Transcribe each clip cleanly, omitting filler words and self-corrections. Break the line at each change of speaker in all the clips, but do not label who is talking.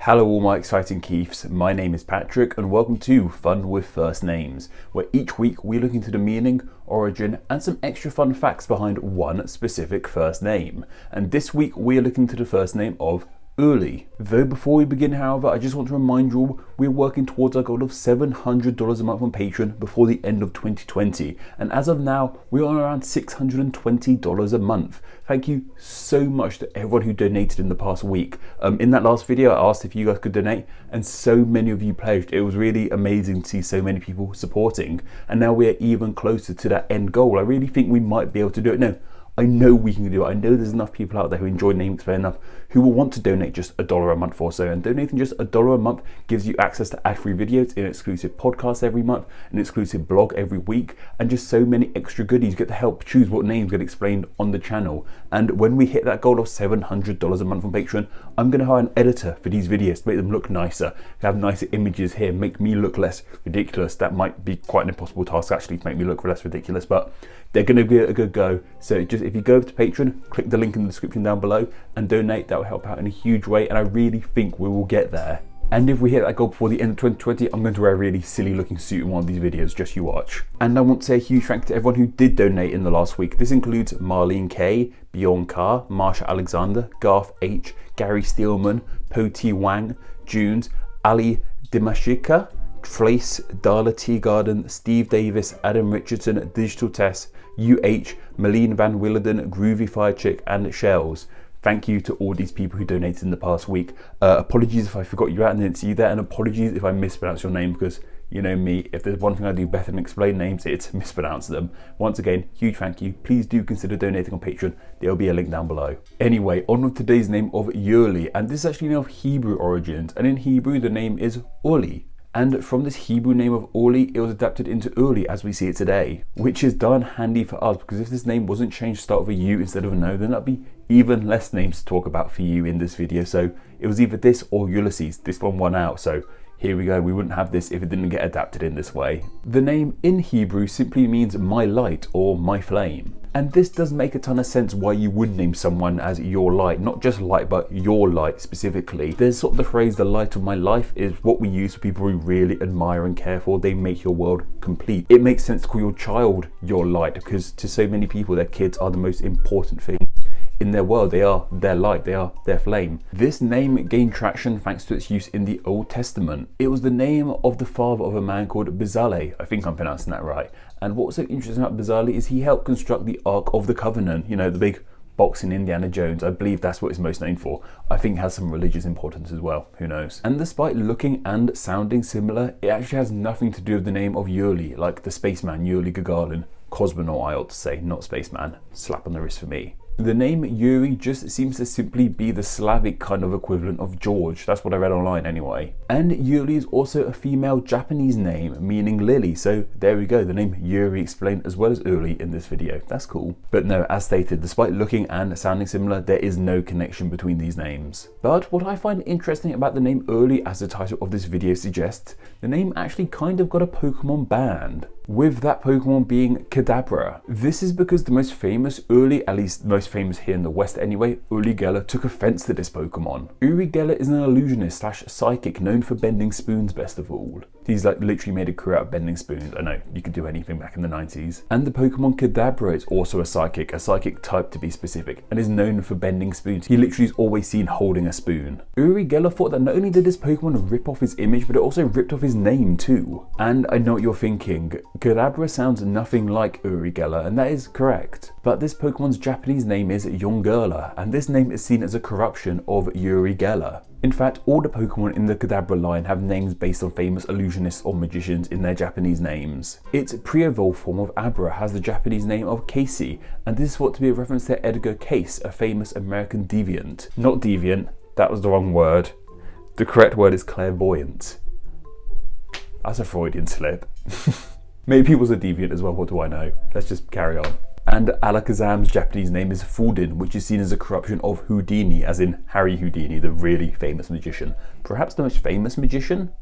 Hello all my exciting Keiths, my name is Patrick and welcome to Fun with First Names, where each week we look into the meaning, origin and some extra fun facts behind one specific first name. And this week we are looking into the first name of Uli. Though before we begin, however, I just want to remind you all we're working towards our goal of $700 a month on Patreon before the end of 2020, and as of now we're on around $620 a month. Thank you so much to everyone who donated in the past week. In that last video I asked if you guys could donate and so many of you pledged. It was really amazing to see so many people supporting, and now we're even closer to that end goal. I really think we might be able to do it. No, I know we can do it. I know there's enough people out there who enjoy Name Explain enough who will want to donate just $1 a month or so, and donating just $1 a month gives you access to ad-free videos, an exclusive podcast every month, an exclusive blog every week, and just so many extra goodies. You get to help choose what names get explained on the channel. And when we hit that goal of $700 a month on Patreon, I'm going to hire an editor for these videos to make them look nicer, to have nicer images here, make me look less ridiculous. That might be quite an impossible task actually, to make me look less ridiculous, but they're going to give it a good go. So just if you go over to Patreon, click the link in the description down below and donate. That will help out in a huge way, and I really think we will get there. And if we hit that goal before the end of 2020, I'm going to wear a really silly looking suit in one of these videos, just you watch. And I want to say a huge thank you to everyone who did donate in the last week. This includes Marlene K, Bjorn Carr, Marsha Alexander, Garth H, Gary Steelman, Po T Wang, Junes, Ali Dimashika, Trace, Darla T Garden, Steve Davis, Adam Richardson, Digital Tess, UH, Malene Van Willerden, Groovy Fire Chick and Shells. Thank you to all these people who donated in the past week. Apologies if I forgot you out and didn't see you there, and apologies if I mispronounced your name, because you know me, if there's one thing I do better than explain names, it's mispronounce them. Once again, huge thank you. Please do consider donating on Patreon. There'll be a link down below. Anyway, on with today's name of Uli, and this is actually a name of Hebrew origins, and in Hebrew the name is Uli. And from this Hebrew name of Uli, it was adapted into Uli as we see it today, which is darn handy for us, because if this name wasn't changed to start with a U instead of a no, then that'd be even less names to talk about for you in this video. So it was either this or Ulysses. This one won out, so here we go. We wouldn't have this if it didn't get adapted in this way. The name in Hebrew simply means my light or my flame. And this does make a ton of sense why you would name someone as your light, not just light, but your light specifically. There's sort of the phrase, the light of my life, is what we use for people we really admire and care for. They make your world complete. It makes sense to call your child your light, because to so many people, their kids are the most important thing in their world. They are their light, they are their flame. This name gained traction thanks to its use in the Old Testament. It was the name of the father of a man called Bezalel. I think I'm pronouncing that right. And what's so interesting about Bezalel is he helped construct the Ark of the Covenant, you know, the big box in Indiana Jones. I believe that's what it's most known for. I think it has some religious importance as well, who knows. And despite looking and sounding similar, it actually has nothing to do with the name of Yuri, like the spaceman Yuri Gagarin. Cosmonaut, I ought to say, not spaceman. Slap on the wrist for me. The name Yuri just seems to simply be the Slavic kind of equivalent of George. That's what I read online anyway. And Yuri is also a female Japanese name meaning lily. So there we go, the name Yuri explained as well as Uli in this video. That's cool. But no, as stated, despite looking and sounding similar, there is no connection between these names. But what I find interesting about the name Uli, as the title of this video suggests, the name actually kind of got a Pokemon band, with that Pokemon being Kadabra. This is because the most famous Uli, at least most famous here in the West anyway, Uri Geller, took offense to this Pokemon. Uri Geller is an illusionist slash psychic known for bending spoons best of all. He's like literally made a career out of bending spoons. I know, you could do anything back in the 90s. And the Pokemon Kadabra is also a psychic type to be specific, and is known for bending spoons. He literally is always seen holding a spoon. Uri Geller thought that not only did this Pokemon rip off his image, but it also ripped off his name too. And I know what you're thinking, Kadabra sounds nothing like Uri Geller, and that is correct. But this Pokemon's Japanese name is Yongurla, and this name is seen as a corruption of Uri Geller. In fact, all the Pokemon in the Kadabra line have names based on famous illusionists or magicians in their Japanese names. Its pre-evolved form of Abra has the Japanese name of Casey, and this is thought to be a reference to Edgar Cayce, a famous American deviant. Not deviant, that was the wrong word. The correct word is clairvoyant. That's a Freudian slip. Maybe he was a deviant as well, what do I know? Let's just carry on. And Alakazam's Japanese name is Fudin, which is seen as a corruption of Houdini, as in Harry Houdini, the really famous magician. Perhaps the most famous magician?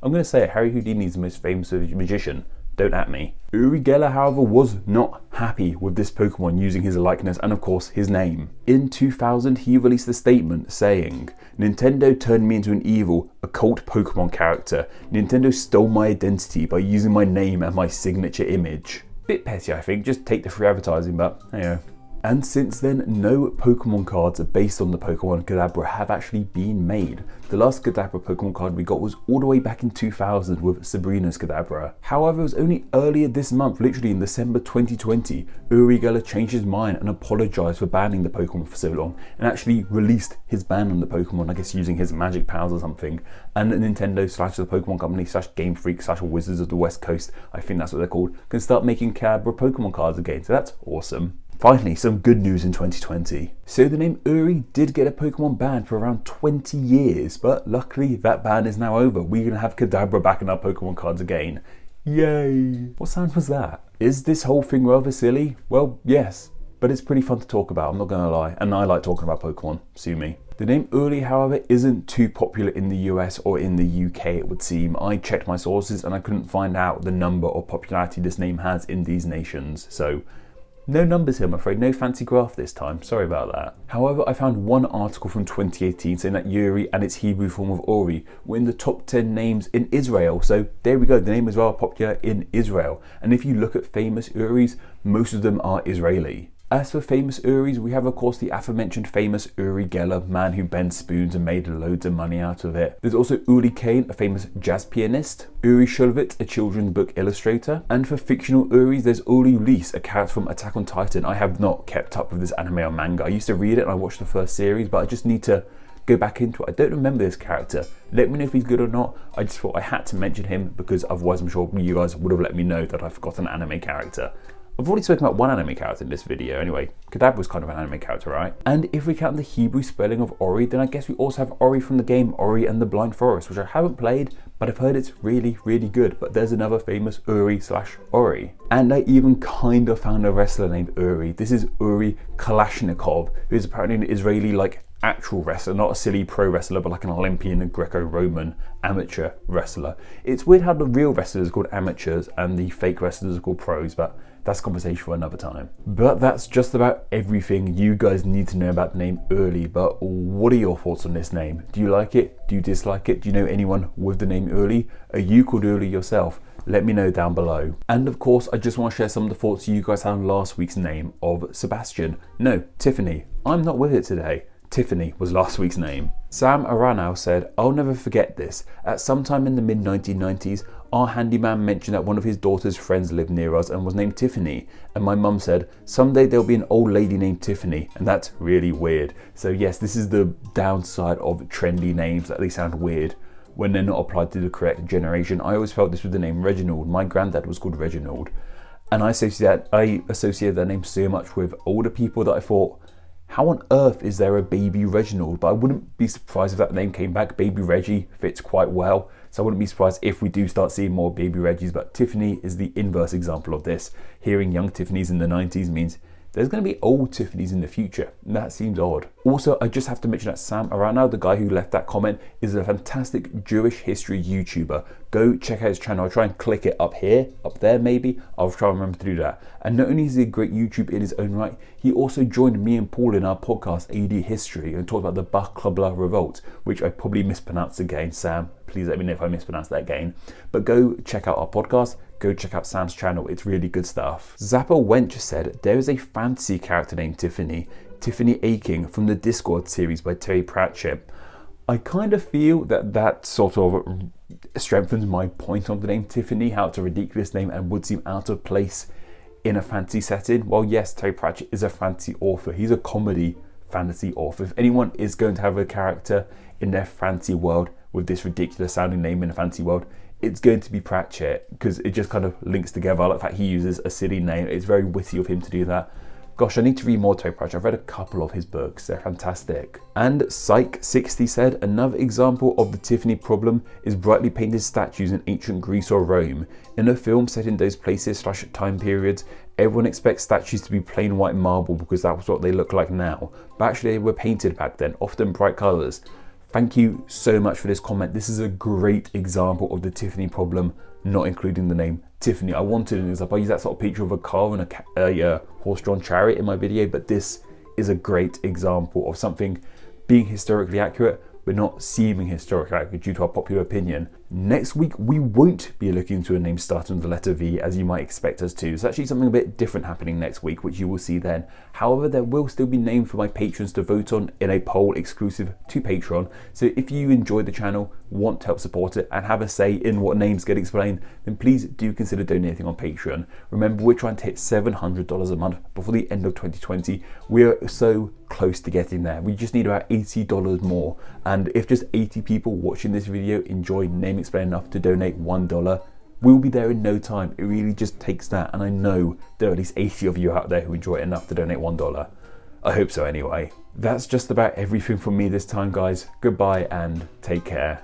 I'm going to say it, Harry Houdini is the most famous magician. Don't at me. Uri Geller, however, was not happy with this Pokemon using his likeness and of course his name. In 2000, he released a statement saying, "Nintendo turned me into an evil, occult Pokemon character. Nintendo stole my identity by using my name and my signature image." Bit petty, I think, just take the free advertising, but you know. And since then, no Pokemon cards based on the Pokemon Kadabra have actually been made. The last Kadabra Pokemon card we got was all the way back in 2000 with Sabrina's Kadabra. However, it was only earlier this month, literally in December 2020, Uri Geller changed his mind and apologised for banning the Pokemon for so long, and actually released his ban on the Pokemon, I guess using his magic powers or something. And Nintendo / the Pokemon Company / Game Freak / Wizards of the West Coast, I think that's what they're called, can start making Kadabra Pokemon cards again, so that's awesome. Finally, some good news in 2020. So the name Uri did get a Pokemon ban for around 20 years, but luckily that ban is now over. We're going to have Kadabra back in our Pokemon cards again. Yay! What sound was that? Is this whole thing rather silly? Well, yes, but it's pretty fun to talk about, I'm not going to lie, and I like talking about Pokemon, sue me. The name Uri, however, isn't too popular in the US or in the UK, it would seem. I checked my sources and I couldn't find out the number or popularity this name has in these nations, so no numbers here, I'm afraid. No fancy graph this time. Sorry about that. However, I found one article from 2018 saying that Uri and its Hebrew form of Ori were in the top 10 names in Israel. So there we go. The name is rather popular in Israel. And if you look at famous Uris, most of them are Israeli. As for famous Uris, we have of course the aforementioned famous Uri Geller, man who bends spoons and made loads of money out of it. There's also Uri Kane, a famous jazz pianist, Uri Shulvit, a children's book illustrator, and for fictional Uris, there's Uri Reese, a character from Attack on Titan. I have not kept up with this anime or manga. I used to read it and I watched the first series, but I just need to go back into it. I don't remember this character. Let me know if he's good or not. I just thought I had to mention him because otherwise I'm sure you guys would have let me know that I forgot an anime character. I've already spoken about one anime character in this video anyway. Kadabra was kind of an anime character, right? And if we count the Hebrew spelling of Ori, then I guess we also have Ori from the game Ori and the Blind Forest, which I haven't played, but I've heard it's really, really good. But there's another famous Uri/Ori. And I even kind of found a wrestler named Uri. This is Uri Kalashnikov, who is apparently an Israeli, actual wrestler, not a silly pro wrestler, but like an Olympian Greco-Roman amateur wrestler. It's weird how the real wrestlers are called amateurs and the fake wrestlers are called pros, but that's a conversation for another time. But that's just about everything you guys need to know about the name Uri. But what are your thoughts on this name? Do you like it? Do you dislike it? Do you know anyone with the name Uri? Are you called Uri yourself? Let me know down below. And of course, I just want to share some of the thoughts you guys had on last week's name of Sebastian. No, Tiffany. I'm not with it today. Tiffany was last week's name. Sam Aranau said, "I'll never forget this. At some time in the mid-1990s, our handyman mentioned that one of his daughter's friends lived near us and was named Tiffany. And my mum said, someday there'll be an old lady named Tiffany. And that's really weird." So yes, this is the downside of trendy names, that they sound weird when they're not applied to the correct generation. I always felt this with the name Reginald. My granddad was called Reginald. And I associated that name so much with older people that I thought, how on earth is there a baby Reginald? But I wouldn't be surprised if that name came back. Baby Reggie fits quite well. So I wouldn't be surprised if we do start seeing more baby Reggies. But Tiffany is the inverse example of this. Hearing young Tiffany's in the 90s means there's going to be old Tiffany's in the future. And that seems odd. Also, I just have to mention that Sam Aranau, the guy who left that comment, is a fantastic Jewish history YouTuber. Go check out his channel. I'll try and click it up here, up there maybe. I'll try and remember to do that. And not only is he a great YouTuber in his own right, he also joined me and Paul in our podcast AD History and talked about the Bar Kokhba revolt, which I probably mispronounced again. Sam, please let me know if I mispronounced that again. But go check out our podcast. Go check out Sam's channel, it's really good stuff. Zappa Wench said, there is a fantasy character named Tiffany Aching from the Discord series by Terry Pratchett. I kind of feel that sort of strengthens my point on the name Tiffany, how it's a ridiculous name and would seem out of place in a fantasy setting. Well, yes, Terry Pratchett is a fantasy author. He's a comedy fantasy author. If anyone is going to have a character in their fantasy world with this ridiculous sounding name in a fantasy world, it's going to be Pratchett, because it just kind of links together. I like the fact he uses a silly name. It's very witty of him to do that. Gosh, I need to read more Terry Pratchett. I've read a couple of his books. They're fantastic. And Psych60 said, another example of the Tiffany problem is brightly painted statues in ancient Greece or Rome. In a film set in those places / time periods, everyone expects statues to be plain white marble because that's what they look like now. But actually they were painted back then, often bright colours. Thank you so much for this comment. This is a great example of the Tiffany problem, not including the name Tiffany, I wanted an example. I use that sort of picture of a car and a horse-drawn chariot in my video, but this is a great example of something being historically accurate but not seeming historically accurate due to our popular opinion. Next week, we won't be looking into a name starting with the letter V as you might expect us to. It's actually something a bit different happening next week, which you will see then. However, there will still be names for my patrons to vote on in a poll exclusive to Patreon. So if you enjoy the channel, want to help support it, and have a say in what names get explained, then please do consider donating on Patreon. Remember, we're trying to hit $700 a month before the end of 2020. We're so close to getting there. We just need about $80 more. And if just 80 people watching this video enjoy Name Explain enough to donate $1, we'll be there in no time. It really just takes that, and I know there are at least 80 of you out there who enjoy it enough to donate $1. I hope so anyway. That's just about everything from me this time, guys. Goodbye and take care.